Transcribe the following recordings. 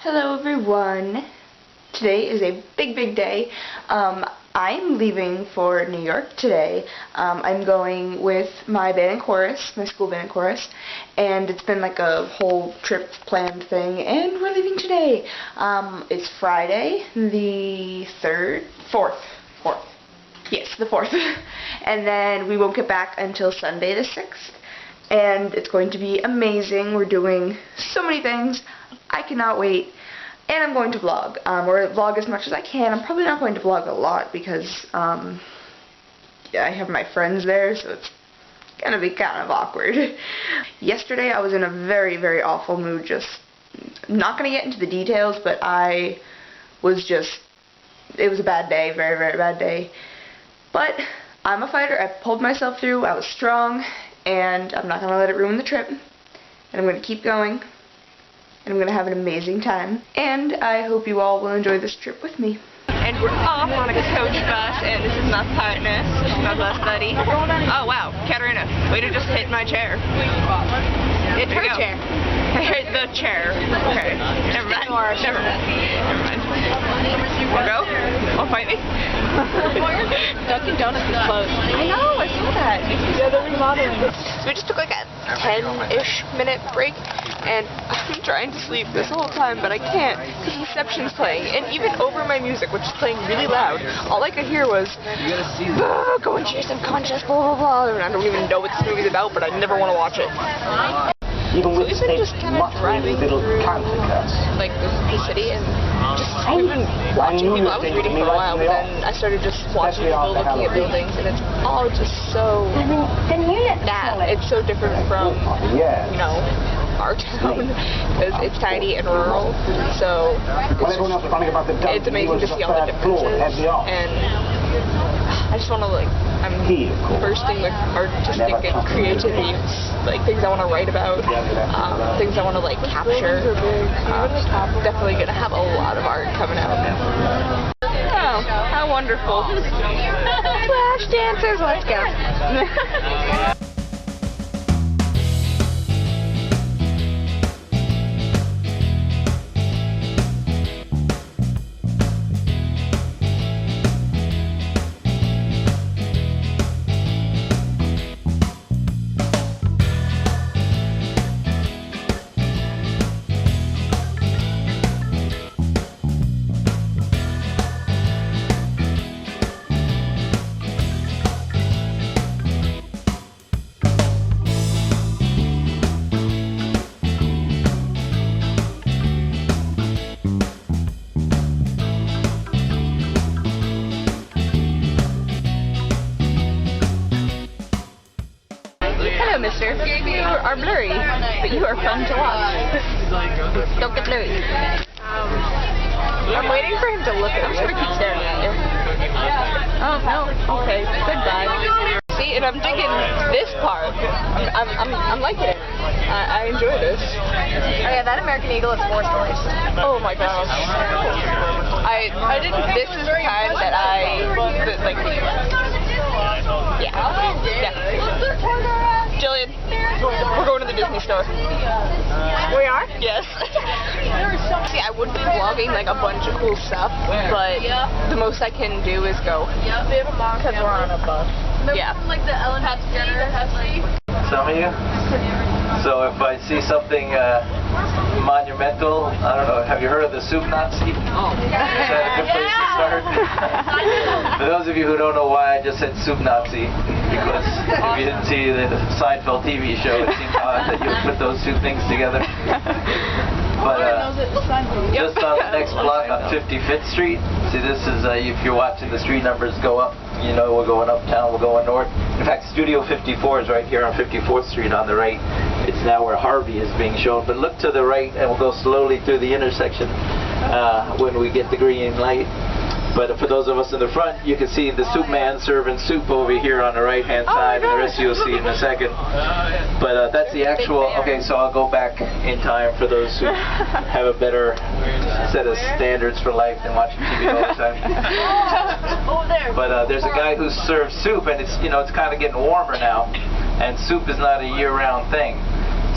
Hello everyone. Today is a big day. I'm leaving for New York today. I'm going with my band and chorus, my school band and chorus, and it's been like a whole trip planned thing, and we're leaving today. It's Friday, the 4th. Yes, the 4th. And then we won't get back until Sunday the 6th. And it's going to be amazing. We're doing so many things. I cannot wait. And I'm going to vlog, or vlog as much as I can. I'm probably not going to vlog a lot because yeah, I have my friends there, so it's going to be kind of awkward. Yesterday I was in a very awful mood. Just not going to get into the details, but I was just, it was a bad day, very bad day. But I'm a fighter. I pulled myself through. I was strong. And I'm not going to let it ruin the trip. And I'm going to keep going. And I'm going to have an amazing time. And I hope you all will enjoy this trip with me. And we're off on a coach bus, and this is my partner, my bus buddy. Oh wow, Katarina, way to just hit my chair. It's her chair. The chair. Okay, never mind. Wanna go? Wanna fight me? Dunkin' Donuts is closed. I know, I saw that. Yeah, they're remodeling. So we just took like a 10-ish minute break, and I've been trying to sleep this whole time, but I can't because Inception's playing, and even over my music, which is playing really loud, all I could hear was go and chase unconscious, blah blah blah, and I don't even know what this movie's about, but I never want to watch it. Even with So we've been just kind of driving little through like the city, and just we've been watching people. I was reading for a while, but then I started just watching people, looking at buildings, and it's all just so it's so different from you know, our town, because it's tiny and rural. So it's amazing to see all the differences, and I just want to I'm bursting with artistic and creativity, like things I want to write about, things I want to capture. Definitely gonna have a lot of art coming out. Oh, how wonderful! Flash dancers, let's go. Mister, you are blurry, but you are fun to watch. Don't get blurry. I'm waiting for him to look at me. I'm just gonna keep staring at you. Oh no. Okay. Goodbye. See, and I'm digging this part. I'm liking it. I enjoy this. Oh yeah, that American Eagle is 4 stories. Oh my gosh. I didn't. This is the kind that yeah. Jillian, we're going to the Disney store. We are? Yes. See, I would be vlogging a bunch of cool stuff, but the most I can do is go. Because we're on a bus. Yeah. Like the Ellen DeGeneres. Some of you? So if I see something monumental, I don't know, have you heard of the soup Nazi? Oh. Is that a good place to start? For those of you who don't know why I just said soup Nazi, because if you didn't see the Seinfeld TV show, it seemed odd that you would put those two things together. But just on the next block on 55th Street, see this is, if you're watching the street numbers go up, you know we're going uptown, we're going north. In fact, Studio 54 is right here on 54th Street on the right. It's now where Harvey is being shown. But look to the right and we'll go slowly through the intersection when we get the green light. But for those of us in the front, you can see the soup man serving soup over here on the right-hand side, and the rest you'll see in a second. But that's the actual, okay, so I'll go back in time for those who have a better set of standards for life than watching TV all the time. But there's a guy who serves soup, and it's, you know, it's kind of getting warmer now, and soup is not a year-round thing.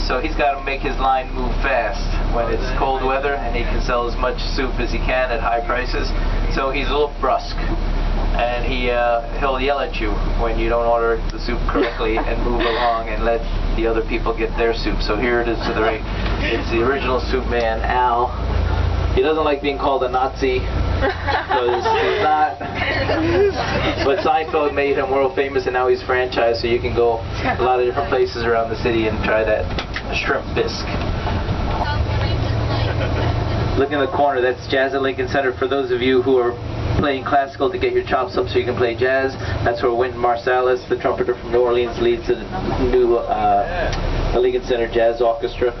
So he's got to make his line move fast. when it's cold weather, and he can sell as much soup as he can at high prices. So he's a little brusque, and he'll yell at you when you don't order the soup correctly and move along and let the other people get their soup. So here it is to the right. It's the original soup man, Al. He doesn't like being called a Nazi, because he's not. But Seinfeld made him world famous, and now he's franchised, so you can go a lot of different places around the city and try that shrimp bisque. Look in the corner, that's Jazz at Lincoln Center. For those of you who are playing classical to get your chops up so you can play jazz, that's where Wynton Marsalis, the trumpeter from New Orleans, leads the new Lincoln Center Jazz Orchestra.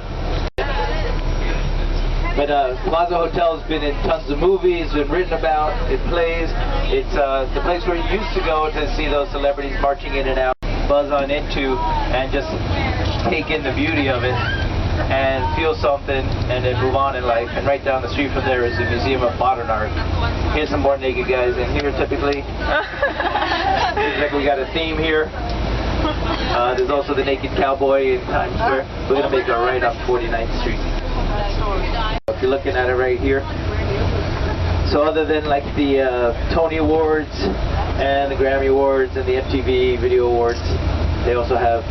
But Plaza Hotel has been in tons of movies, been written about, it plays. It's the place where you used to go to see those celebrities marching in and out, buzz on into, and just take in the beauty of it, and feel something, and then move on in life. And right down the street from there is the Museum of Modern Art. Here's some more naked guys in here typically. Seems like we got a theme here. There's also the naked cowboy in Times Square. We're going to make a right up 49th Street. If you're looking at it right here. So other than like the Tony Awards and the Grammy Awards and the MTV Video Awards, they also have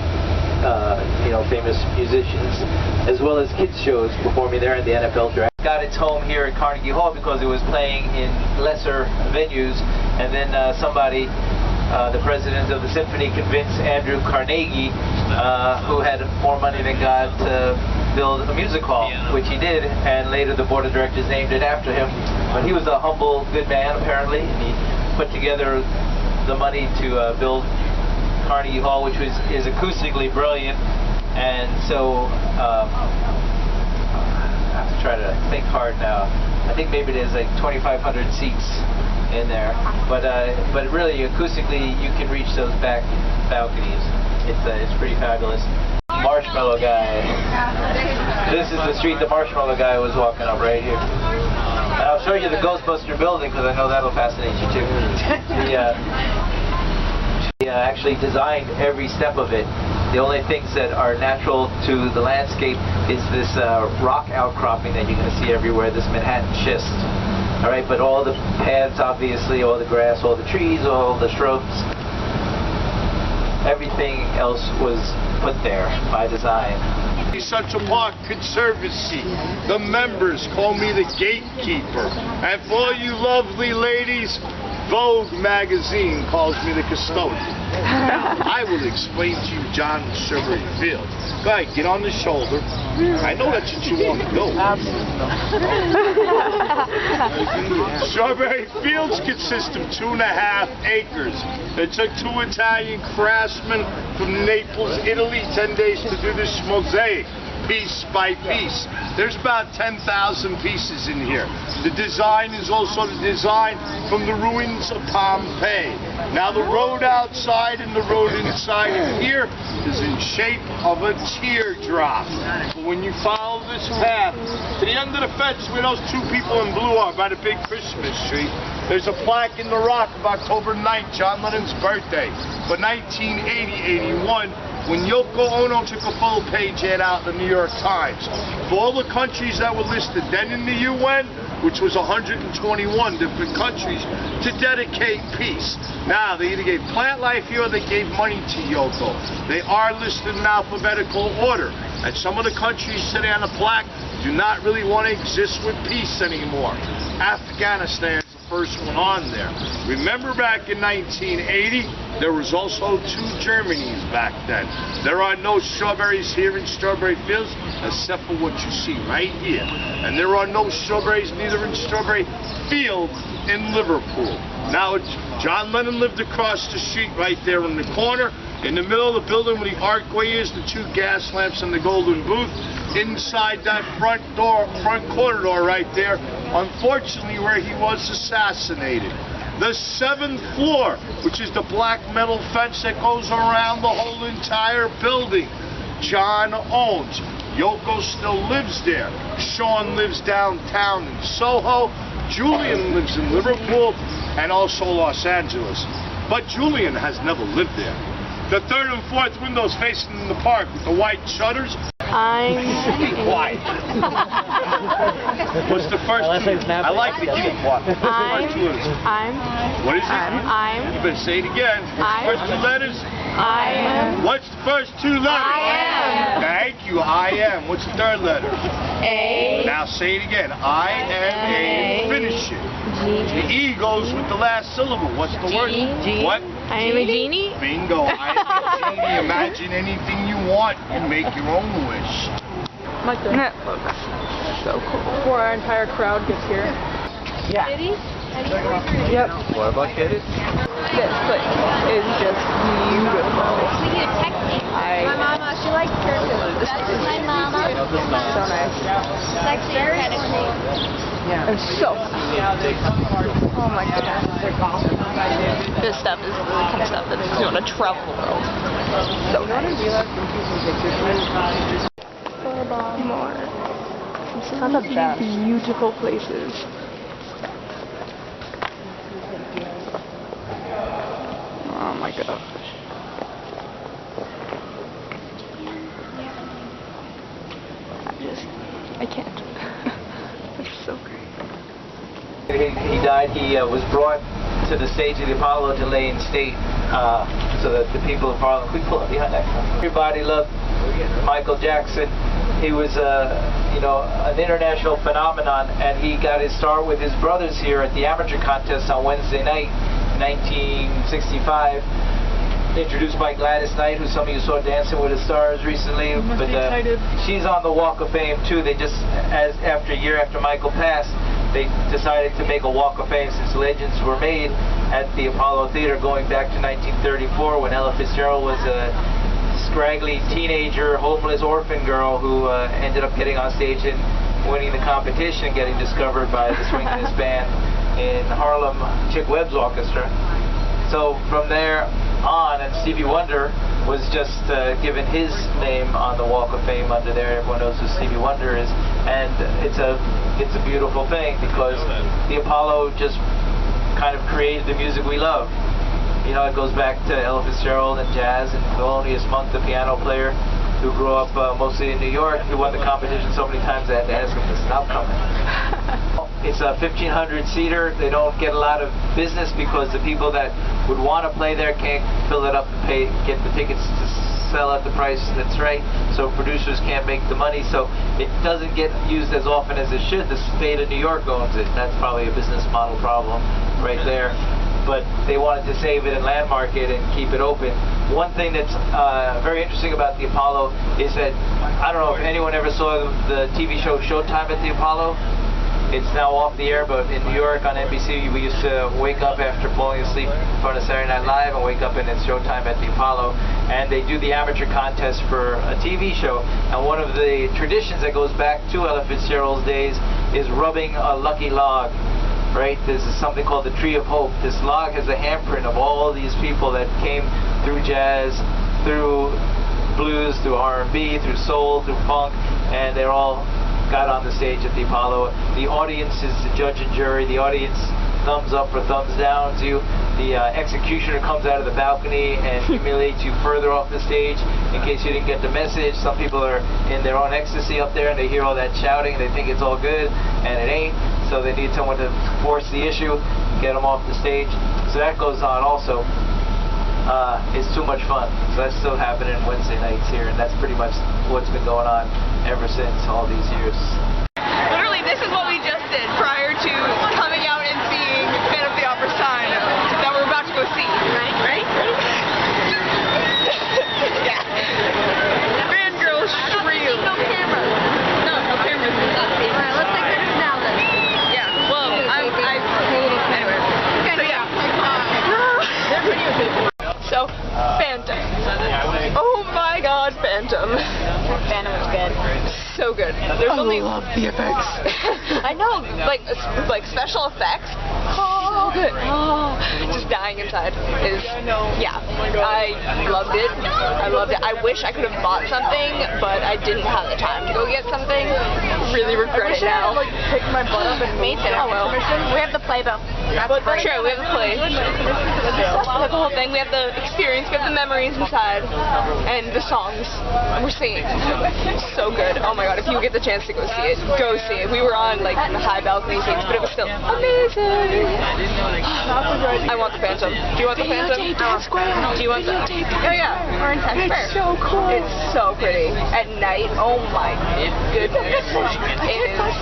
famous musicians, as well as kids shows performing there in the NFL draft. Got its home here at Carnegie Hall because it was playing in lesser venues, and then somebody, the president of the symphony, convinced Andrew Carnegie, who had more money than God, to build a music hall, which he did, and later the board of directors named it after him. But he was a humble, good man apparently, and he put together the money to build Carnegie Hall, which is acoustically brilliant. And so I have to try to think hard now. I think maybe there's like 2,500 seats in there, but really acoustically you can reach those back balconies. It's pretty fabulous. Marshmallow Guy. This is the street the Marshmallow Guy was walking up right here. And I'll show you the Ghostbuster building because I know that'll fascinate you too. He actually designed every step of it. The only things that are natural to the landscape is this rock outcropping that you're going to see everywhere, this Manhattan schist. All right, but all the paths, obviously, all the grass, all the trees, all the shrubs, everything else was put there by design. Central Park Conservancy, the members call me the gatekeeper, and for all you lovely ladies, Vogue magazine calls me the custodian. Now, I will explain to you John Strawberry Fields. Go ahead, get on the shoulder. I know that's what you want to do. Strawberry Fields consists of 2.5 acres. It took 2 Italian craftsmen from Naples, Italy, 10 days to do this mosaic, piece by piece. There's about 10,000 pieces in here. The design is also the design from the ruins of Pompeii. Now the road outside and the road inside of here is in shape of a teardrop. But when you follow this path to the end of the fence where those 2 people in blue are by the big Christmas tree, there's a plaque in the rock of October 9th, John Lennon's birthday. But 1980-81, when Yoko Ono took a full-page ad out in the New York Times for all the countries that were listed then in the UN, which was 121 different countries, to dedicate peace. Now, they either gave plant life here or they gave money to Yoko. They are listed in alphabetical order. And some of the countries today on the plaque do not really want to exist with peace anymore. Afghanistan is the first one on there. Remember back in 1980, there was also 2 Germanys back then. There are no strawberries here in Strawberry Fields except for what you see right here. And there are no strawberries neither in Strawberry Fields in Liverpool. Now, John Lennon lived across the street right there in the corner. In the middle of the building where the archway is, the 2 gas lamps and the golden booth. Inside that front corridor right there, unfortunately where he was assassinated. The 7th floor, which is the black metal fence that goes around the whole entire building, John owns. Yoko still lives there. Sean lives downtown in Soho. Julian lives in Liverpool and also Los Angeles. But Julian has never lived there. The third and fourth windows facing the park with the white shutters. I'm Quiet. What's the first two? I like the cute one. What's the first two letters? What is it? You better say it again. What's the first two letters? I am. What's the first two letters? I am. Thank you. I am. What's the third letter? A. Now say it again. I am a. Finish it. The E goes with the last syllable. What's the word? What? I am a genie. Bingo. I am a genie. Imagine anything you want and make your own wish. That looks so cool. Before our entire crowd gets here. Yeah. Yep. What about kids? This place is just beautiful. My mama, she likes curtains. That's my mama. So nice. It's actually kind of cool. I'm so happy. Oh my goodness. This stuff is really kind of stuff that makes you want to travel the world. So nice. More. Such beautiful places. Oh my gosh. I can't. They're so great. He died. He was brought to the stage of the Apollo to lay in state, so that the people of Harlem could pull up behind that. Everybody loved Michael Jackson. He was, an international phenomenon, and he got his start with his brothers here at the amateur contest on Wednesday night, 1965. Introduced by Gladys Knight, who some of you saw Dancing with the Stars recently. But she's on the Walk of Fame too. They just, after a year after Michael passed, they decided to make a Walk of Fame since legends were made at the Apollo Theater going back to 1934 when Ella Fitzgerald was a scraggly teenager, homeless orphan girl who ended up getting on stage and winning the competition and getting discovered by the swingin'est band in Harlem, Chick Webb's orchestra. So from there on, and Stevie Wonder was just given his name on the Walk of Fame under there. Everyone knows who Stevie Wonder is, and it's a beautiful thing because the Apollo just kind of created the music we love. You know, it goes back to Ella Fitzgerald and jazz, and Thelonious Monk, the piano player, who grew up mostly in New York, who won the competition so many times I had to ask him to stop coming. It's a 1,500-seater. They don't get a lot of business because the people that would want to play there can't fill it up and get the tickets to sell at the price that's right. So producers can't make the money. So it doesn't get used as often as it should. The state of New York owns it. That's probably a business model problem right there. But they wanted to save it and landmark it and keep it open. One thing that's very interesting about the Apollo is that, I don't know if anyone ever saw the TV show Showtime at the Apollo. It's now off the air, but in New York on NBC, we used to wake up after falling asleep in front of Saturday Night Live and wake up and it's Showtime at the Apollo. And they do the amateur contest for a TV show. And one of the traditions that goes back to Ella Fitzgerald's days is rubbing a lucky log. Right? There's something called the Tree of Hope. This log has a handprint of all these people that came through jazz, through blues, through R&B, through soul, through funk, and they're all got on the stage at the Apollo. The audience is the judge and jury. The audience thumbs up or thumbs down to you. The executioner comes out of the balcony and humiliates you further off the stage in case you didn't get the message. Some people are in their own ecstasy up there and they hear all that shouting. They think it's all good and it ain't. So they need someone to force the issue, get them off the stage. So that goes on also. It's too much fun. So that's still happening Wednesday nights here, and that's pretty much what's been going on ever since all these years. Literally, this is what we just did prior to coming out and seeing Phantom of the Opera sign that we're about to go see. Right? Yeah. Fangirl shriek. No cameras. No cameras. Alright, let's take pictures now then. Yeah, well, anyway. So yeah. They're videotaping. So, Phantom. Oh my god, Phantom. Phantom was good. So good. There's only love the effects. I know, like special effects. Oh, good. Oh, just dying inside is, yeah. I loved it. I wish I could have bought something, but I didn't have the time to go get something. Really regret it now. I wish I had, picked my butt up and Me too. We have the playbill. True, we have the place. We have the whole thing. We have the experience. We have the memories inside, and the songs. And we're singing. It's so good. Oh my god! If you get the chance to go see it, go see it. We were on like the high balcony seats, but it was still amazing. I want the Phantom. Do you want the Phantom? Do you want the? Oh yeah, we're in Times Square. It's so cool. It's so pretty. At night, oh my goodness, it is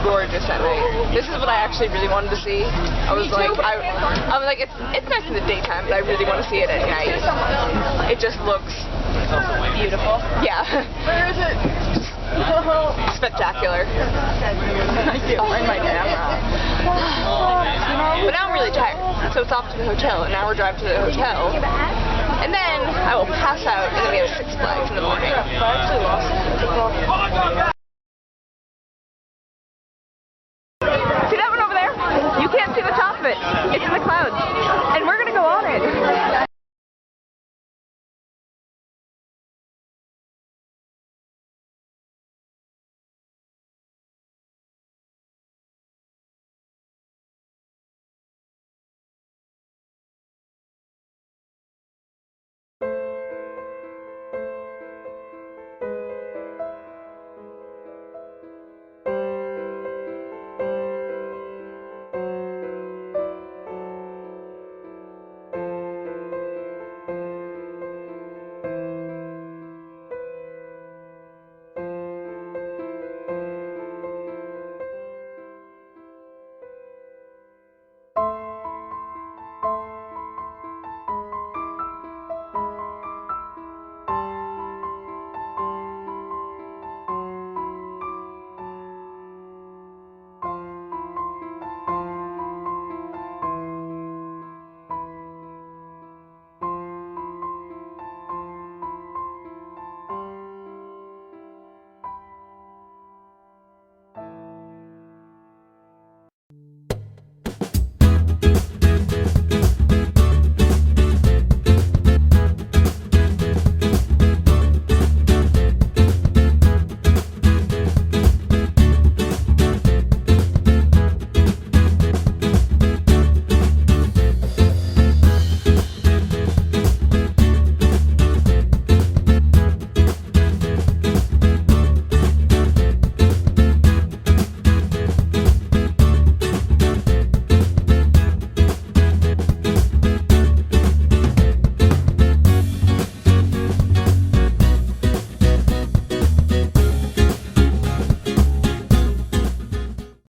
gorgeous at night. This is what I actually really wanted to see. I was like, it's nice in the daytime, but I really want to see it at night. It just looks beautiful. Yeah. Where is it? Spectacular. I can't find my camera. But now I'm really tired, so it's off to the hotel, and now we're driving to the hotel. And then I will pass out, and then we have Six Flags in the morning. I actually lost it. See that one over there? You can't see the top of it. It's in the clouds.